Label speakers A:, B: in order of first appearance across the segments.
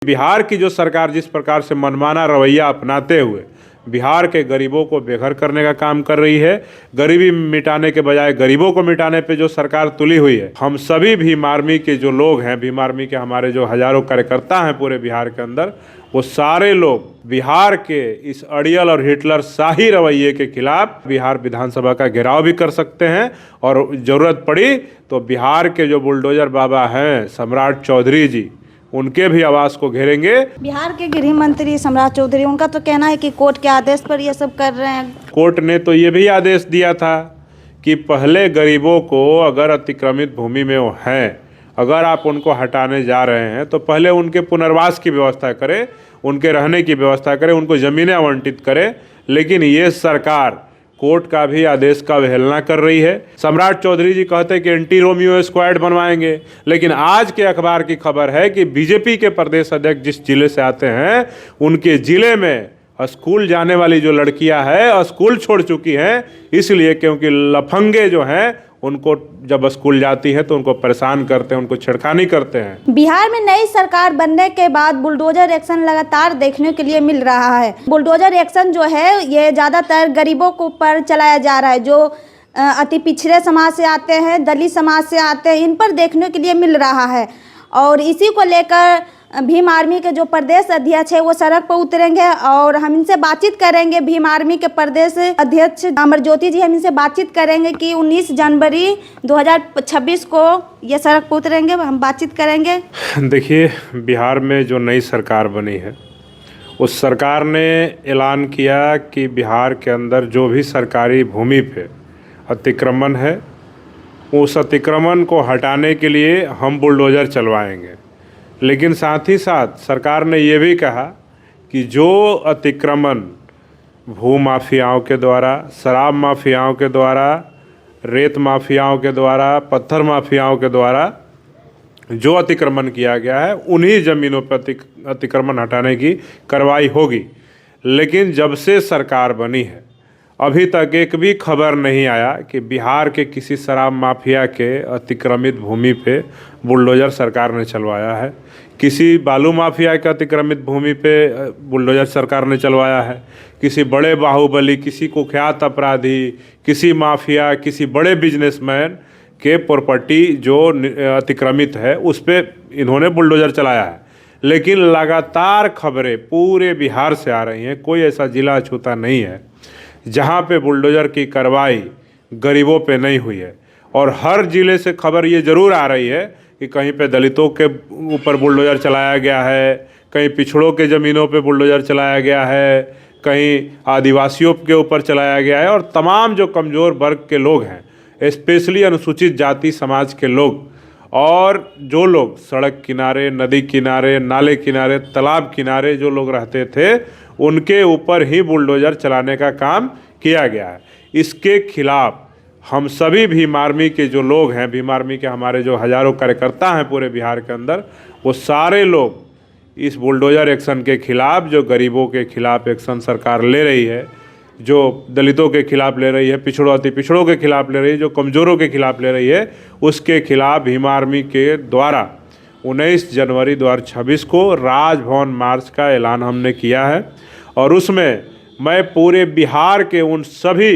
A: बिहार की जो सरकार जिस प्रकार से मनमाना रवैया अपनाते हुए बिहार के गरीबों को बेघर करने का काम कर रही है, गरीबी मिटाने के बजाय गरीबों को मिटाने पे जो सरकार तुली हुई है, हम सभी भीम आर्मी के जो लोग हैं, भीम आर्मी के हमारे जो हजारों कार्यकर्ता हैं पूरे बिहार के अंदर, वो सारे लोग बिहार के इस अड़ियल और हिटलर शाही रवैये के खिलाफ बिहार विधानसभा का घेराव भी कर सकते हैं और ज़रूरत पड़ी तो बिहार के जो बुलडोजर बाबा हैं सम्राट चौधरी जी, उनके भी आवास को घेरेंगे।
B: बिहार के गृह मंत्री सम्राट चौधरी, उनका तो कहना है कि कोर्ट के आदेश पर ये सब कर रहे हैं।
A: कोर्ट ने तो ये भी आदेश दिया था कि पहले गरीबों को अगर अतिक्रमित भूमि में वो हैं, अगर आप उनको हटाने जा रहे हैं तो पहले उनके पुनर्वास की व्यवस्था करें, उनके रहने की व्यवस्था करें, उनको ज़मीनें आवंटित करें। लेकिन ये सरकार कोर्ट का भी आदेश का अवहेलना कर रही है। सम्राट चौधरी जी कहते हैं कि एंटी रोमियो स्क्वाड बनवाएंगे, लेकिन आज के अखबार की खबर है कि बीजेपी के प्रदेश अध्यक्ष जिस जिले से आते हैं, उनके जिले में स्कूल जाने वाली जो लड़कियां हैं स्कूल छोड़ चुकी हैं, इसलिए क्योंकि लफंगे जो हैं उनको जब स्कूल जाती हैं तो उनको परेशान करते हैं, उनको छेड़खानी करते हैं।
B: बिहार में नई सरकार बनने के बाद बुलडोजर एक्शन लगातार देखने के लिए मिल रहा है। बुलडोजर एक्शन जो है ये ज़्यादातर गरीबों के ऊपर चलाया जा रहा है, जो अति पिछड़े समाज से आते हैं, दलित समाज से आते हैं, इन पर देखने के लिए मिल रहा है। और इसी को लेकर भीम आर्मी के जो प्रदेश अध्यक्ष है वो सड़क पर उतरेंगे और हम इनसे बातचीत करेंगे। भीम आर्मी के प्रदेश अध्यक्ष अमरज्योति जी, हम इनसे बातचीत करेंगे कि 19 जनवरी 2026 को ये सड़क पर उतरेंगे, हम बातचीत करेंगे।
A: देखिए, बिहार में जो नई सरकार बनी है उस सरकार ने ऐलान किया कि बिहार के अंदर जो भी सरकारी भूमि पे अतिक्रमण है उस अतिक्रमण को हटाने के लिए हम बुलडोज़र चलवाएंगे। लेकिन साथ ही साथ सरकार ने ये भी कहा कि जो अतिक्रमण भू माफियाओं के द्वारा, शराब माफियाओं के द्वारा, रेत माफियाओं के द्वारा, पत्थर माफियाओं के द्वारा जो अतिक्रमण किया गया है उन्हीं ज़मीनों पर अतिक्रमण हटाने की कार्रवाई होगी। लेकिन जब से सरकार बनी है अभी तक एक भी खबर नहीं आया कि बिहार के किसी शराब माफिया के अतिक्रमित भूमि पे बुलडोज़र सरकार ने चलवाया है, किसी बालू माफिया के अतिक्रमित भूमि पे बुलडोज़र सरकार ने चलवाया है, किसी बड़े बाहुबली, किसी कुख्यात अपराधी, किसी माफिया, किसी बड़े बिजनेसमैन के प्रॉपर्टी जो अतिक्रमित है उस पर इन्होंने बुलडोज़र चलाया है। लेकिन लगातार खबरें पूरे बिहार से आ रही हैं, कोई ऐसा ज़िला अछूता नहीं है जहाँ पे बुलडोज़र की कार्रवाई गरीबों पे नहीं हुई है। और हर ज़िले से खबर ये ज़रूर आ रही है कि कहीं पे दलितों के ऊपर बुलडोज़र चलाया गया है, कहीं पिछड़ों के ज़मीनों पे बुलडोज़र चलाया गया है, कहीं आदिवासियों के ऊपर चलाया गया है। और तमाम जो कमज़ोर वर्ग के लोग हैं, स्पेशली अनुसूचित जाति समाज के लोग और जो लोग सड़क किनारे, नदी किनारे, नाले किनारे, तालाब किनारे जो लोग रहते थे, उनके ऊपर ही बुलडोज़र चलाने का काम किया गया है। इसके खिलाफ हम सभी भीम आर्मी के जो लोग हैं, भीम आर्मी के हमारे जो हजारों कार्यकर्ता हैं पूरे बिहार के अंदर, वो सारे लोग इस बुलडोज़र एक्शन के खिलाफ, जो गरीबों के खिलाफ एक्शन सरकार ले रही है, जो दलितों के खिलाफ ले रही है, अति पिछड़ों के खिलाफ ले रही है, जो कमज़ोरों के खिलाफ ले रही है, उसके खिलाफ भीम आर्मी के द्वारा 19 जनवरी 2026 को राजभवन मार्च का ऐलान हमने किया है। और उसमें मैं पूरे बिहार के उन सभी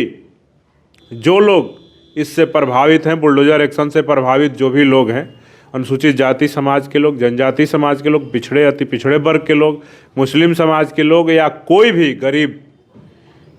A: जो लोग इससे प्रभावित हैं, बुलडोज़र एक्शन से प्रभावित जो भी लोग हैं, अनुसूचित जाति समाज के लोग, जनजाति समाज के लोग, पिछड़े अति पिछड़े वर्ग के लोग, मुस्लिम समाज के लोग या कोई भी गरीब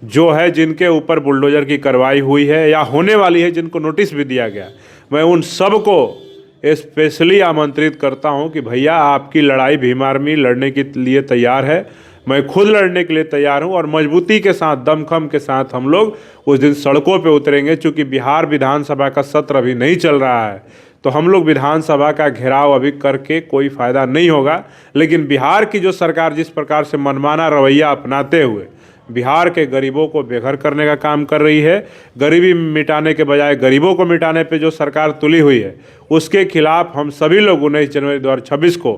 A: जो है जिनके ऊपर बुलडोज़र की कार्रवाई हुई है या होने वाली है, जिनको नोटिस भी दिया गया, मैं उन सब को स्पेशली आमंत्रित करता हूं कि भैया आपकी लड़ाई भीम आर्मी लड़ने के लिए तैयार है, मैं खुद लड़ने के लिए तैयार हूं और मजबूती के साथ, दमखम के साथ हम लोग उस दिन सड़कों पे उतरेंगे। चूँकि बिहार विधानसभा का सत्र अभी नहीं चल रहा है तो हम लोग विधानसभा का घेराव अभी करके कोई फ़ायदा नहीं होगा। लेकिन बिहार की जो सरकार जिस प्रकार से मनमाना रवैया अपनाते हुए बिहार के गरीबों को बेघर करने का काम कर रही है, गरीबी मिटाने के बजाय गरीबों को मिटाने पे जो सरकार तुली हुई है, उसके खिलाफ हम सभी लोग 19 जनवरी 2026 को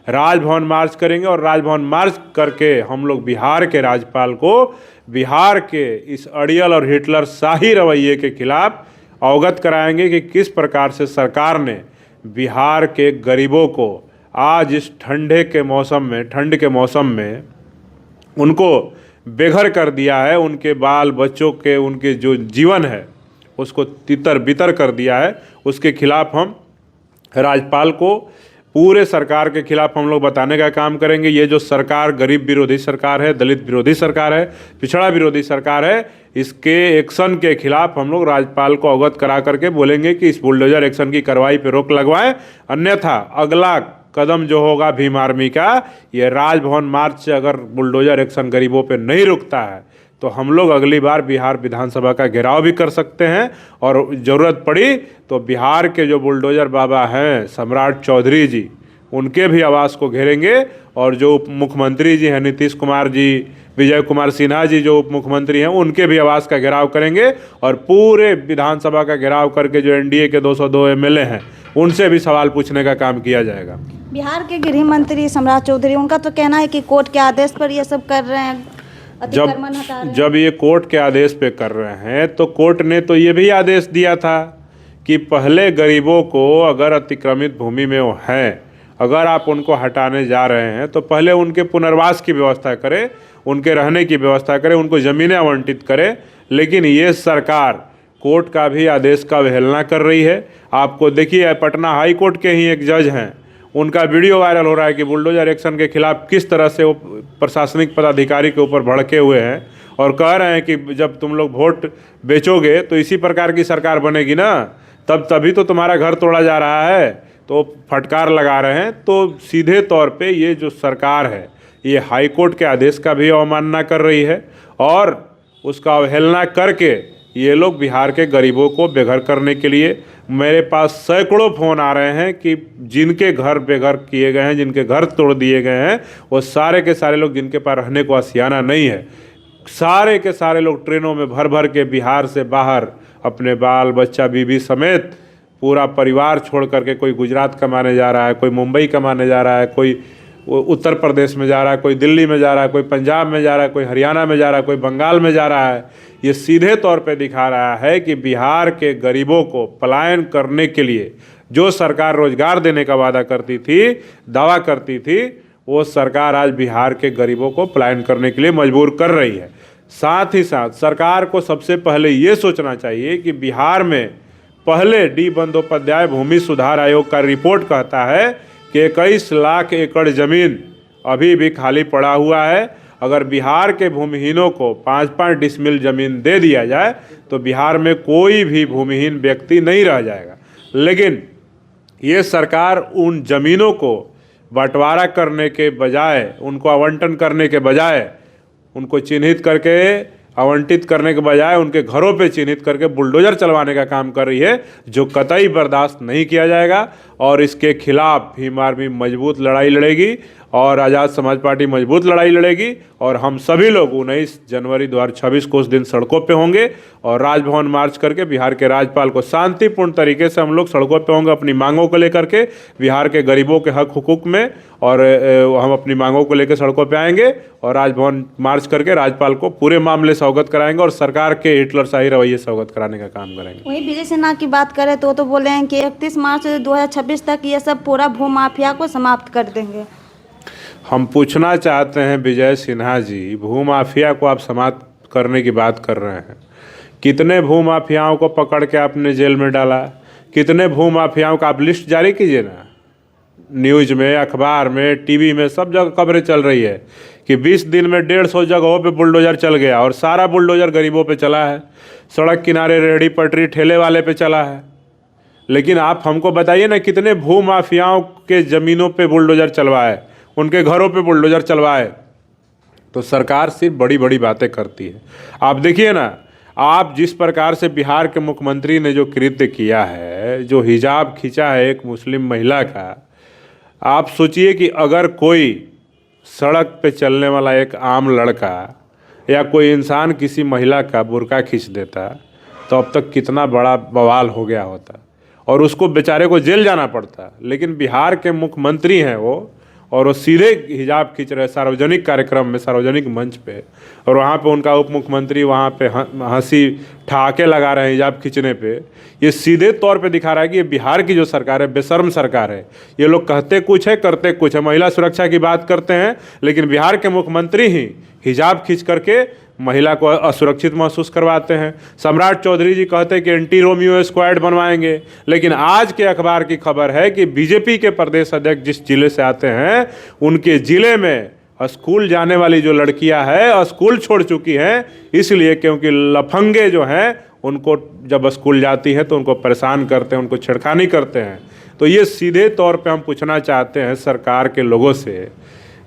A: राजभवन मार्च करेंगे। और राजभवन मार्च करके हम लोग बिहार के राज्यपाल को बिहार के इस अड़ियल और हिटलर शाही रवैये के खिलाफ अवगत कराएंगे कि किस प्रकार से सरकार ने बिहार के गरीबों को आज इस ठंड के मौसम में उनको बेघर कर दिया है, उनके बाल बच्चों के उनके जो जीवन है उसको तितर बितर कर दिया है। उसके खिलाफ हम राज्यपाल को, पूरे सरकार के खिलाफ हम लोग बताने का काम करेंगे। ये जो सरकार गरीब विरोधी सरकार है, दलित विरोधी सरकार है, पिछड़ा विरोधी सरकार है, इसके एक्शन के खिलाफ हम लोग राज्यपाल को अवगत करा करके बोलेंगे कि इस बुलडोजर एक्शन की कार्रवाई पे रोक लगवाएं, अन्यथा अगला कदम जो होगा भीम आर्मी का, ये राजभवन मार्च से अगर बुलडोजर एक्शन गरीबों पे नहीं रुकता है तो हम लोग अगली बार बिहार विधानसभा का घेराव भी कर सकते हैं, और ज़रूरत पड़ी तो बिहार के जो बुलडोजर बाबा हैं सम्राट चौधरी जी, उनके भी आवास को घेरेंगे, और जो उप मुख्यमंत्री जी हैं नीतीश कुमार जी, विजय कुमार सिन्हा जी जो उप मुख्यमंत्री हैं, उनके भी आवास का घेराव करेंगे, और पूरे विधानसभा का घेराव करके जो एनडीए के 202 एमएलए हैं उनसे भी सवाल पूछने का काम किया जाएगा।
B: बिहार के गृह मंत्री सम्राट चौधरी, उनका तो कहना है कि कोर्ट के आदेश पर ये सब कर रहे हैं, अतिक्रमण हटा रहे हैं।
A: जब ये कोर्ट के आदेश पे कर रहे हैं तो कोर्ट ने तो ये भी आदेश दिया था कि पहले गरीबों को अगर अतिक्रमित भूमि में वो हैं, अगर आप उनको हटाने जा रहे हैं तो पहले उनके पुनर्वास की व्यवस्था करें, उनके रहने की व्यवस्था करें, उनको ज़मीनें आवंटित करें। लेकिन ये सरकार कोर्ट का भी आदेश का अवहेलना कर रही है। आपको देखिए, पटना हाई कोर्ट के ही एक जज हैं, उनका वीडियो वायरल हो रहा है कि बुलडोजर एक्शन के खिलाफ किस तरह से वो प्रशासनिक पदाधिकारी के ऊपर भड़के हुए हैं, और कह रहे हैं कि जब तुम लोग वोट बेचोगे तो इसी प्रकार की सरकार बनेगी ना, तभी तो तुम्हारा घर तोड़ा जा रहा है, तो फटकार लगा रहे हैं। तो सीधे तौर पे ये जो सरकार है ये हाई कोर्ट के आदेश का भी अवमानना कर रही है, और उसका अवहेलना करके ये लोग बिहार के गरीबों को बेघर करने के लिए, मेरे पास सैकड़ों फ़ोन आ रहे हैं कि जिनके घर बेघर किए गए हैं, जिनके घर तोड़ दिए गए हैं, वो सारे के सारे लोग जिनके पास रहने को आशियाना नहीं है, सारे के सारे लोग ट्रेनों में भर भर के बिहार से बाहर अपने बाल बच्चा बीवी समेत पूरा परिवार छोड़ करके, कोई गुजरात कमाने जा रहा है, कोई मुंबई कमाने जा रहा है, कोई उत्तर प्रदेश में जा रहा है, कोई दिल्ली में जा रहा है, कोई पंजाब में जा रहा है, कोई हरियाणा में जा रहा है, कोई बंगाल में जा रहा है। ये सीधे तौर पे दिखा रहा है कि बिहार के गरीबों को पलायन करने के लिए जो सरकार रोजगार देने का वादा करती थी, दावा करती थी, वो सरकार आज बिहार के गरीबों को पलायन करने के लिए मजबूर कर रही है। साथ ही साथ सरकार को सबसे पहले ये सोचना चाहिए कि बिहार में पहले डी बंदोपाध्याय भूमि सुधार आयोग का रिपोर्ट कहता है कि 21 लाख एकड़ ज़मीन अभी भी खाली पड़ा हुआ है। अगर बिहार के भूमिहीनों को 5-5 डिसमिल ज़मीन दे दिया जाए तो बिहार में कोई भी भूमिहीन व्यक्ति नहीं रह जाएगा। लेकिन ये सरकार उन ज़मीनों को बंटवारा करने के बजाय, उनको आवंटन करने के बजाय, उनको चिन्हित करके आवंटित करने के बजाय उनके घरों पे चिन्हित करके बुलडोजर चलवाने का काम कर रही है, जो कतई बर्दाश्त नहीं किया जाएगा। और इसके खिलाफ भीम आर्मी मजबूत लड़ाई लड़ेगी और आज़ाद समाज पार्टी मजबूत लड़ाई लड़ेगी, और हम सभी लोग 19 जनवरी 2026 को उस दिन सड़कों पे होंगे और राजभवन मार्च करके बिहार के राज्यपाल को शांतिपूर्ण तरीके से हम लोग सड़कों पे होंगे अपनी मांगों को लेकर के, बिहार के गरीबों के हक हुकूक में, और हम अपनी मांगों को लेकर सड़कों पे आएंगे और राजभवन मार्च करके राज्यपाल को पूरे मामले से अवगत कराएंगे और सरकार के हिटलरशाही रवैये से अवगत कराने का काम करेंगे।
B: वहीं विजय सिन्हा की बात करें तो बोले हैं कि 31 मार्च 2026 तक ये सब पूरा भूमाफिया को समाप्त कर देंगे।
A: हम पूछना चाहते हैं विजय सिन्हा जी, भूमाफिया को आप समाप्त करने की बात कर रहे हैं, कितने भूमाफियाओं को पकड़ के आपने जेल में डाला, कितने भूमाफियाओं का आप लिस्ट जारी कीजिए ना। न्यूज़ में, अखबार में, टीवी में सब जगह खबरें चल रही है कि 20 दिन में 150 जगहों पे बुलडोजर चल गया, और सारा बुलडोजर गरीबों पे चला है, सड़क किनारे रेहड़ी पटरी ठेले वाले पे चला है। लेकिन आप हमको बताइए ना, कितने भूमाफियाओं के ज़मीनों पे बुलडोजर चलवाए, उनके घरों पे बुलडोजर चलवाए। तो सरकार सिर्फ बड़ी बड़ी बातें करती है। आप देखिए ना, आप जिस प्रकार से बिहार के मुख्यमंत्री ने जो कृत्य किया है, जो हिजाब खींचा है एक मुस्लिम महिला का, आप सोचिए कि अगर कोई सड़क पे चलने वाला एक आम लड़का या कोई इंसान किसी महिला का बुर्का खींच देता तो अब तक कितना बड़ा बवाल हो गया होता और उसको बेचारे को जेल जाना पड़ता। लेकिन बिहार के मुख्यमंत्री हैं वो, और वो सीधे हिजाब खींच रहे सार्वजनिक कार्यक्रम में, सार्वजनिक मंच पे, और वहाँ पे उनका उप मुख्यमंत्री वहाँ पे हंसी ठहाके लगा रहे हैं हिजाब खींचने पे। ये सीधे तौर पे दिखा रहा है कि ये बिहार की जो सरकार है बेशर्म सरकार है। ये लोग कहते कुछ है करते कुछ है। महिला सुरक्षा की बात करते हैं लेकिन बिहार के मुख्यमंत्री ही हिजाब खींच करके महिला को असुरक्षित महसूस करवाते हैं। सम्राट चौधरी जी कहते हैं कि एंटी रोमियो स्क्वाड बनवाएंगे, लेकिन आज के अखबार की खबर है कि बीजेपी के प्रदेश अध्यक्ष जिस जिले से आते हैं उनके जिले में स्कूल जाने वाली जो लड़कियां हैं स्कूल छोड़ चुकी हैं, इसलिए क्योंकि लफंगे जो हैं उनको जब स्कूल जाती हैं तो उनको परेशान करते हैं, उनको छेड़खानी करते हैं। तो ये सीधे तौर पे हम पूछना चाहते हैं सरकार के लोगों से,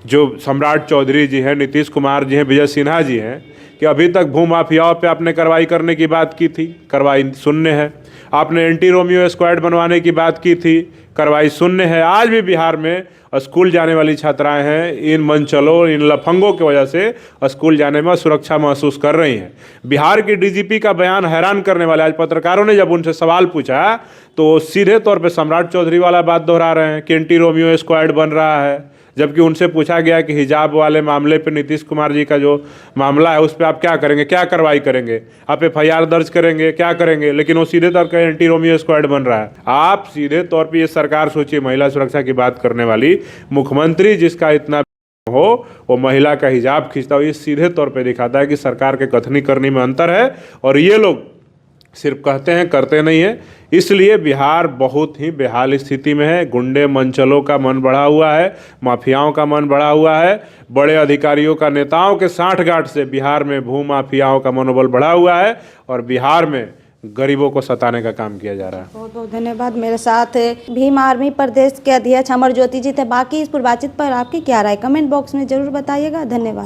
A: जो सम्राट चौधरी जी हैं, नीतीश कुमार जी हैं, विजय सिन्हा जी हैं, कि अभी तक भूमाफियाओं पे आपने कार्रवाई करने की बात की थी, कार्रवाई शून्य है। आपने एंटी रोमियो स्क्वाड बनवाने की बात की थी, कार्रवाई शून्य है। आज भी बिहार में स्कूल जाने वाली छात्राएं हैं इन मंचलों, इन लफंगों की वजह से स्कूल जाने में सुरक्षा महसूस कर रही हैं। बिहार की डीजीपी का बयान हैरान करने वाला। आज पत्रकारों ने जब उनसे सवाल पूछा तो सीधे तौर पे सम्राट चौधरी वाला बात दोहरा रहे हैं कि एंटी रोमियो स्क्वाड बन रहा है, जबकि उनसे पूछा गया कि हिजाब वाले मामले पे नीतीश कुमार जी का जो मामला है उस पर आप क्या करेंगे, क्या कार्रवाई करेंगे, आप FIR दर्ज करेंगे, क्या करेंगे, लेकिन वो सीधे तौर पर एंटी रोमियो स्क्वाड बन रहा है। आप सीधे तौर पे ये सरकार सोचिए, महिला सुरक्षा की बात करने वाली मुख्यमंत्री जिसका इतना हो वो महिला का हिजाब खींचता हो, ये सीधे तौर पे दिखाता है कि सरकार के कथनी करनी में अंतर है और ये लोग सिर्फ कहते हैं करते नहीं है। इसलिए बिहार बहुत ही बेहाल स्थिति में है। गुंडे मंचलों का मन बढ़ा हुआ है, माफियाओं का मन बढ़ा हुआ है, बड़े अधिकारियों का, नेताओं के साठगांठ से बिहार में भू माफियाओं का मनोबल बढ़ा हुआ है और बिहार में गरीबों को सताने का काम किया जा रहा है।
B: बहुत बहुत धन्यवाद। मेरे साथ भीम आर्मी प्रदेश के अध्यक्ष अमर ज्योति जी थे। बाकी इस पूरी बातचीत पर आपकी क्या राय, कमेंट बॉक्स में जरूर बताइएगा। धन्यवाद।